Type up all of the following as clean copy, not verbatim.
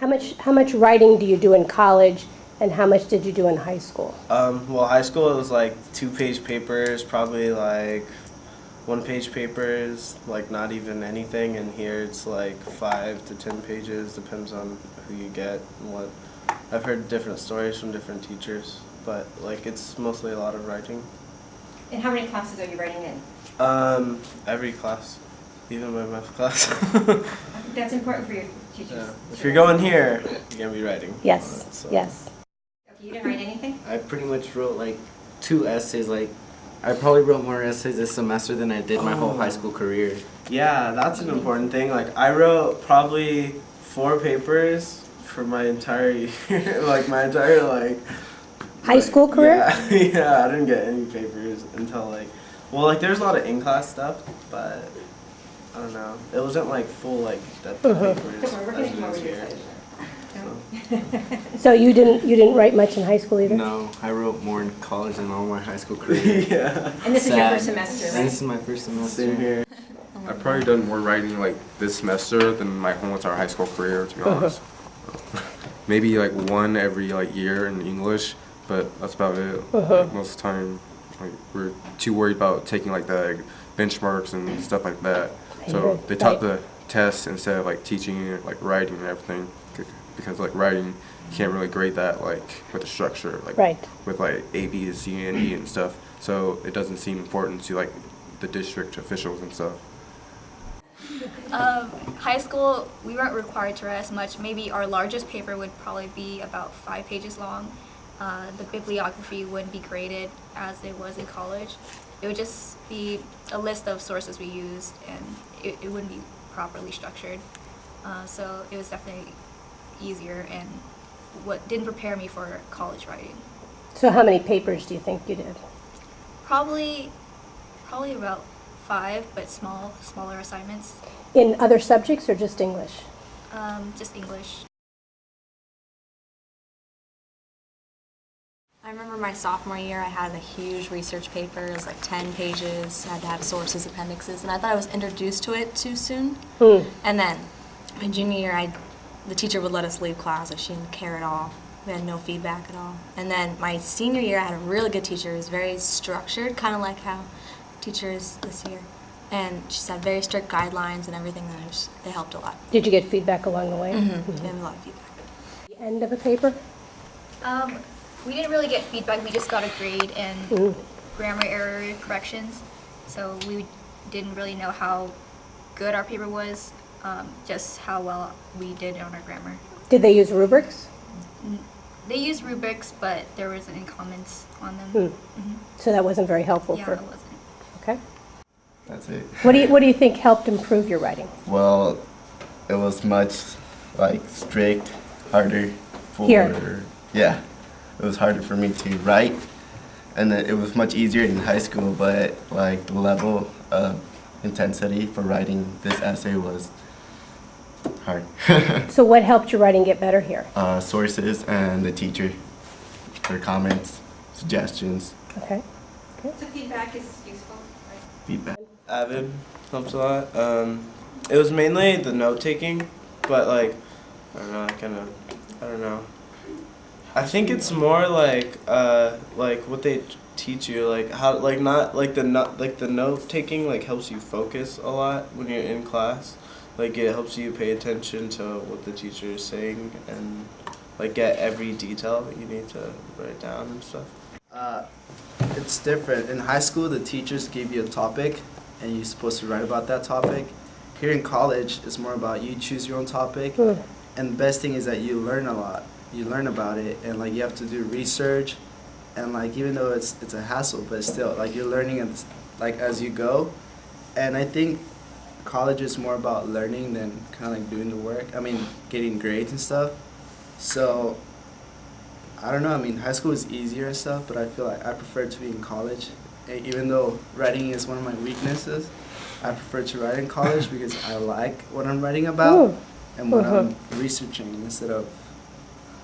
How much writing do you do in college, and how much did you do in high school? Well, high school it was like 2-page papers, probably like 1-page papers, like not even anything. And here it's like 5 to 10 pages, depends on who you get and what. I've heard different stories from different teachers, but like it's mostly a lot of writing. And how many classes are you writing in? Every class, even my math class. That's important for your teachers. Yeah. If you're going here, you're gonna be writing. Yes, So. yes. Okay, you didn't write anything? I pretty much wrote like 2 essays. Like, I probably wrote more essays this semester than I did my whole high school career. Yeah, that's an important thing. Like, I wrote probably 4 papers for my entire year, like my entire High school career? Yeah, yeah, I didn't get any papers until there's a lot of in-class stuff, but I don't know. It wasn't like full depth papers Don't worry, we're as going to it come over is your here. side. So you didn't write much in high school either? No, I wrote more in college than all my high school career. Yeah. And this is your Sad. first semester, And right? this is my first semester. Same here. I've probably done more writing like this semester than my whole entire high school career, to be honest. Maybe like one every year in English, but that's about it. Like, most of the time, we're too worried about taking the benchmarks and stuff like that. So they taught the tests instead of teaching it writing and everything, because writing you can't really grade that with the structure with A, B, C, and E and stuff. So it doesn't seem important to the district officials and stuff. High school, we weren't required to write as much. Maybe our largest paper would probably be about 5 pages long. The bibliography wouldn't be graded as it was in college. It would just be a list of sources we used, and it wouldn't be properly structured. So it was definitely easier, and what didn't prepare me for college writing. So how many papers do you think you did? Probably about 5, but smaller assignments. In other subjects or just English? Just English. I remember my sophomore year, I had a huge research paper. It was 10 pages. I had to have sources, appendixes, and I thought I was introduced to it too soon. And then my junior year, the teacher would let us leave class. She didn't care at all. We had no feedback at all. And then my senior year, I had a really good teacher. Who was very structured, kind of like how teacher is this year. And she had very strict guidelines and everything. They helped a lot. Did you get feedback along the way? We had a lot of feedback. The end of a paper? We didn't really get feedback. We just got a grade and grammar error corrections. So we didn't really know how good our paper was, just how well we did on our grammar. Did they use rubrics? They used rubrics, but there wasn't any comments on them. So that wasn't very helpful Yeah, for. it wasn't. Okay. That's it. What do you think helped improve your writing? Well, it was much strict, harder for Here. Yeah. It was harder for me to write, and then it was much easier in high school, but the level of intensity for writing this essay was hard. So what helped your writing get better here? Sources and the teacher, her comments, suggestions, Okay. So feedback is useful, right? feedback. Avid helps a lot. It was mainly the note taking, but I don't know. I think it's more what they teach you, how not the note taking helps you focus a lot when you're in class. It helps you pay attention to what the teacher is saying and get every detail that you need to write down and stuff. It's different. In high school, the teachers give you a topic, and you're supposed to write about that topic. Here in college, it's more about you choose your own topic, and the best thing is that you learn a lot. You learn about it, and you have to do research, and even though it's a hassle, but still you're learning as you go. And I think college is more about learning than kind of doing the work. I mean, getting grades and stuff. So I don't know. I mean, high school is easier and stuff, but I feel I prefer to be in college. Even though writing is one of my weaknesses, I prefer to write in college because I like what I'm writing about and what I'm researching instead of,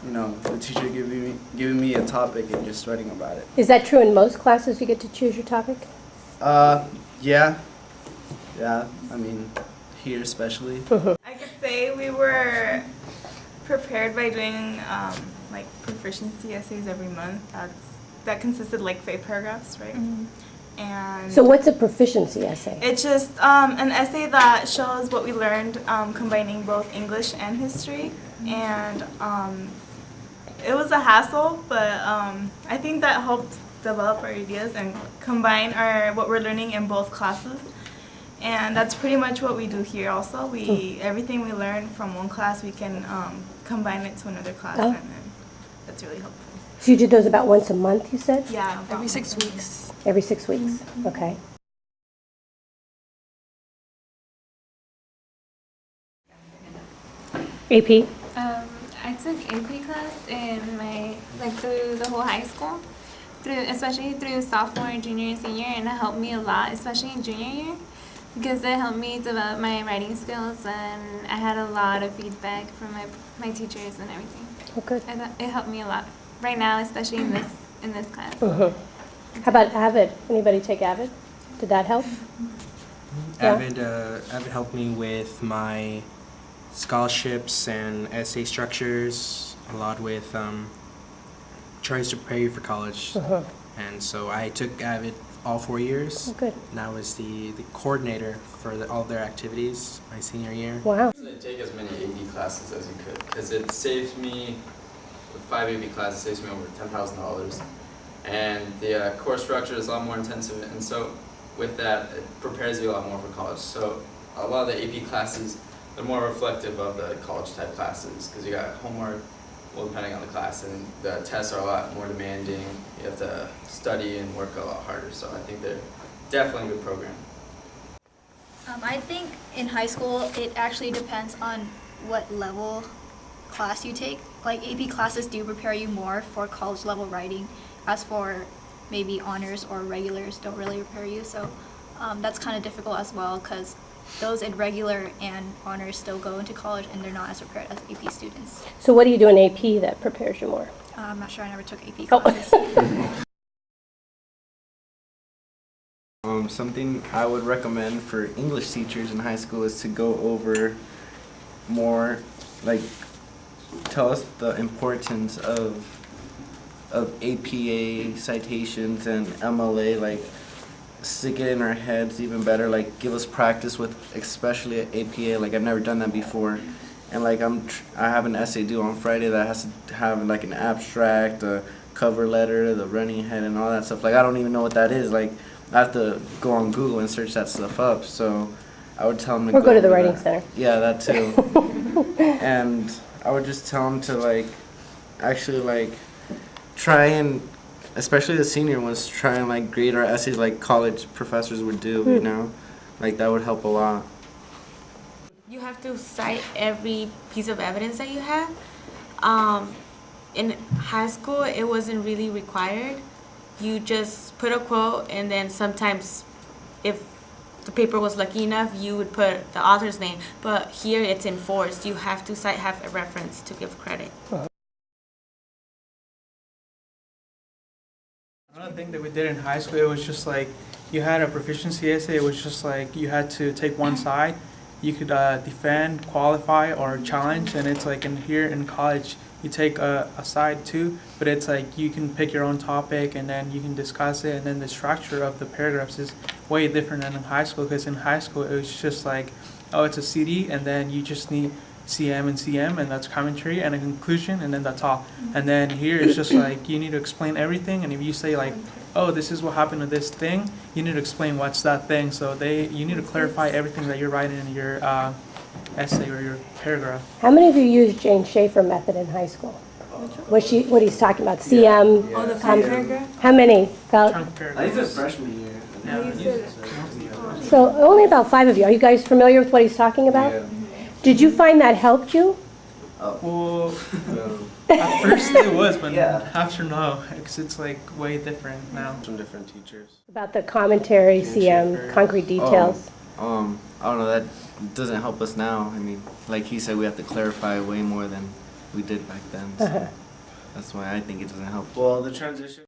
the teacher giving me a topic and just writing about it. Is that true in most classes? You get to choose your topic? Yeah. I mean, here especially. I could say we were prepared by doing like proficiency essays every month. That consisted like 5 paragraphs, right? And So what's a proficiency essay? it's just an essay that shows what we learned combining both English and history. And it was a hassle, but I think that helped develop our ideas and combine what we're learning in both classes. And that's pretty much what we do here also. Everything we learn from one class, we can combine it to another class, and then that's really helpful. So you do those about once a month, you said? Yeah. Every 6 weeks. Every 6 weeks? Okay. AP? I took AP class in through the whole high school, especially through sophomore, junior, and senior, and it helped me a lot, especially in junior year, because it helped me develop my writing skills, and I had a lot of feedback from my teachers and everything. Oh, good. And it helped me a lot right now, especially in this class. How about AVID? Anybody take AVID? Did that help? Yeah. AVID helped me with my scholarships and essay structures, a lot with tries to prepare you for college. And so I took AVID all 4 years. Oh, good. And I was the coordinator for all of their activities my senior year. Wow. Take as many AP classes as you could, because it saves me, with 5 AP classes, it saves me over $10,000. And the course structure is a lot more intensive, and so with that, it prepares you a lot more for college. So a lot of the AP classes, they're more reflective of the college type classes, because you got homework, well, depending on the class, and the tests are a lot more demanding. You have to study and work a lot harder, so I think they're definitely a good program. I think in high school, it actually depends on what level class you take. Like AP classes do prepare you more for college level writing, as for maybe honors or regulars don't really prepare you. So that's kind of difficult as well, because those in regular and honors still go into college and they're not as prepared as AP students. So what do you do in AP that prepares you more? I'm not sure, I never took AP classes. Something I would recommend for English teachers in high school is to go over more, like, tell us the importance of APA citations and MLA, like, stick it in our heads even better, like, give us practice with especially APA, like, I've never done that before. And, like, I have an essay due on Friday that has to have, like, an abstract, a cover letter, the running head, and all that stuff. Like, I don't even know what that is. Like, I have to go on Google and search that stuff up. So I would tell them to Or go to the over Writing that. Center. Yeah, that too. And I would just tell them to, like, actually, like, try and, especially the senior ones, try and, like, grade our essays like college professors would do, you know? Like, that would help a lot. You have to cite every piece of evidence that you have. In high school, it wasn't really required. You just put a quote, and then sometimes, if the paper was lucky enough, you would put the author's name. But here, it's enforced. You have to have a reference to give credit. Another thing that we did in high school, it was just like you had a proficiency essay. It was just like you had to take one side. You could defend, qualify, or challenge, and it's like here in college you take a side too, but it's like you can pick your own topic and then you can discuss it, and then the structure of the paragraphs is way different than in high school, because in high school it was just like, oh, it's a CD, and then you just need CM and CM, and that's commentary and a conclusion, and then that's all. And then here it's just like you need to explain everything, and if you say like, oh, this is what happened to this thing, you need to explain what's that thing. So you need to clarify everything that you're writing in your essay or your paragraph. How many of you used Jane Schaefer method in high school? What he's talking about, CM. Oh, the paragraph? How many? About, I used it freshman year. so only about 5 of you. Are you guys familiar with what he's talking about? Yeah. Did you find that helped you? Well, at first it was, but Yeah. after no, because it's like way different now. From different teachers. About the commentary, Jane CM, Schaefer. concrete details. I don't know, that doesn't help us now. I mean, like he said, we have to clarify way more than we did back then. So that's why I think it doesn't help. Well, the transition.